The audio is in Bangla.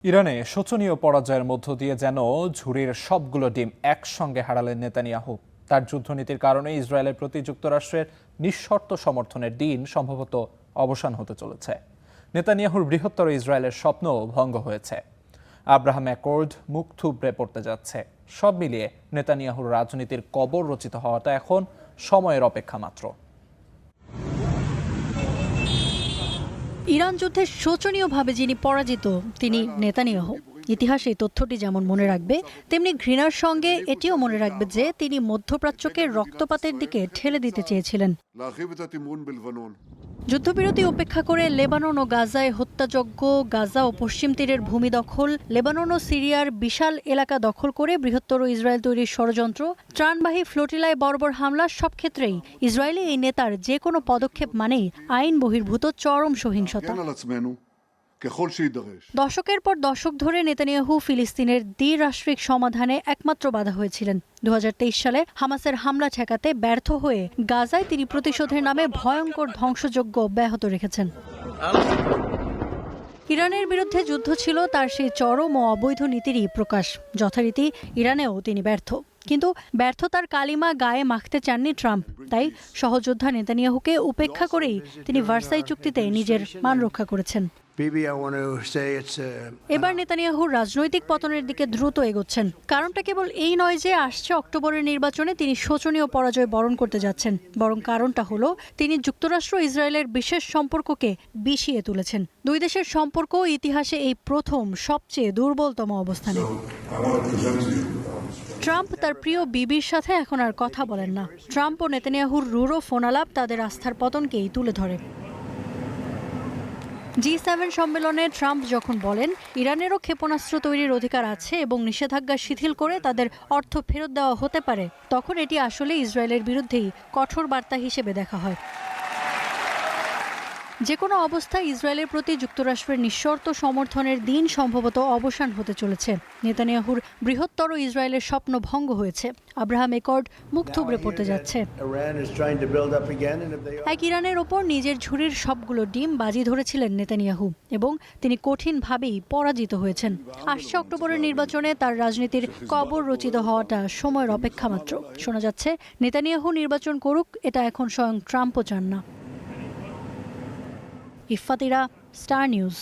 ইরানে শোচনীয় পরাজয়ের মধ্য দিয়ে যেন ঝুড়ির সবগুলো ডিম একসঙ্গে হারালেন নেতানিয়াহু। তার যুদ্ধনীতির কারণে ইসরায়েলের প্রতি যুক্তরাষ্ট্রের নিঃশর্ত সমর্থনের দিন সম্ভবত অবসান হতে চলেছে। নেতানিয়াহুর বৃহত্তর ইসরায়েলের স্বপ্ন ভঙ্গ হয়েছে। আব্রাহাম অ্যাকর্ড মুখ থুবড়ে পড়তে যাচ্ছে। সব মিলিয়ে নেতানিয়াহুর রাজনীতির কবর রচিত হওয়াটা এখন সময়ের অপেক্ষা মাত্র। ইরান যুদ্ধে শোচনীয়ভাবে যিনি পরাজিত তিনি নেতানিয়াহু। ইতিহাস এই তথ্যটি যেমন মনে রাখবে, তেমনি ঘৃণার সঙ্গে এটিও মনে রাখবে যে তিনি মধ্যপ্রাচ্যকে রক্তপাতের দিকে ঠেলে দিতে চেয়েছিলেন। যুদ্ধবিরতি উপেক্ষা করে লেবানন ও গাজায় হত্যাযজ্ঞ, গাজা ও পশ্চিম তীরের ভূমি দখল, লেবানন ও সিরিয়ার বিশাল এলাকা দখল করে বৃহত্তর ইসরায়েল তৈরির ষড়যন্ত্র, ত্রাণবাহী ফ্লোটিলায় বর্বর হামলা, সব ক্ষেত্রেই ইসরায়েলি এই নেতার যে কোনো পদক্ষেপ মানেই আইন বহির্ভূত চরম সহিংসতা। দশকের পর দশক ধরে নেতানিয়াহু ফিলিস্তিনের দ্বিরাষ্ট্রিক সমাধানে একমাত্র বাধা হয়েছিলেন। 2023 সালে হামাসের হামলা ঠেকাতে ব্যর্থ হয়ে গাজায় তিনি প্রতিশোধের নামে ভয়ঙ্কর ধ্বংসযজ্ঞ অব্যাহত রেখেছেন। ইরানের বিরুদ্ধে যুদ্ধ ছিল তার সেই চরম ও অবৈধ নীতিরই প্রকাশ। যথারীতি ইরানেও তিনি ব্যর্থ, কিন্তু ব্যর্থতার কালিমা গায়ে মাখতে চাননি ট্রাম্প। তাই সহযোদ্ধা নেতানিয়াহুকে উপেক্ষা করেই তিনি ভার্সাই চুক্তিতে নিজের মান রক্ষা করেছেন। এবার নেতানিয়াহুর রাজনৈতিক পতনের দিকে দ্রুত এগোচ্ছেন। কারণটা কেবল এই নয় যে আসছে অক্টোবরের নির্বাচনে তিনি শোচনীয় পরাজয় বরণ করতে যাচ্ছেন, বরং কারণটা হলো তিনি যুক্তরাষ্ট্র ইসরায়েলের বিশেষ সম্পর্ককে বিষিয়ে তুলেছেন। দুই দেশের সম্পর্ক ইতিহাসে এই প্রথম সবচেয়ে দুর্বলতম অবস্থানে। ট্রাম্প তার প্রিয় বিবির সাথে এখন আর কথা বলেন না। ট্রাম্প ও নেতানিয়াহুর রূঢ় ফোনালাপ তাদের আস্থার পতনকেই তুলে ধরে। G7 সম্মেলনে ট্রাম্প যখন বলেন ইরানেরও ক্ষেপণাস্ত্র তৈরির অধিকার আছে এবং নিষেধাজ্ঞা শিথিল করে তাদের অর্থ ফেরত দেওয়া হতে পারে, তখন এটি আসলে ইসরায়েলের বিরুদ্ধেই কঠোর বার্তা হিসেবে দেখা হয়। যে কোনো অবস্থায় ইসরায়েলের প্রতি যুক্তরাষ্ট্রের নিঃশর্ত সমর্থনের দিন সম্ভবত অবসান হতে চলেছে। নেতানিয়াহুর বৃহত্তর ইসরায়েলের স্বপ্ন ভঙ্গ হয়েছে। আব্রাহাম অ্যাকর্ড মুখ থুবড়ে পড়তে যাচ্ছে। এক ইরানের ওপর নিজের ঝুড়ির সবগুলো ডিম বাজি ধরেছিলেন নেতানিয়াহু এবং তিনি কঠিনভাবেই পরাজিত হয়েছেন। আসছে অক্টোবরের নির্বাচনে তার রাজনীতির কবর রচিত হওয়াটা সময়ের অপেক্ষা মাত্র। শোনা যাচ্ছে নেতানিয়াহু নির্বাচন করুক, এটা এখন স্বয়ং ট্রাম্পও চান না। ইফাতিরা, স্টার নিউজ।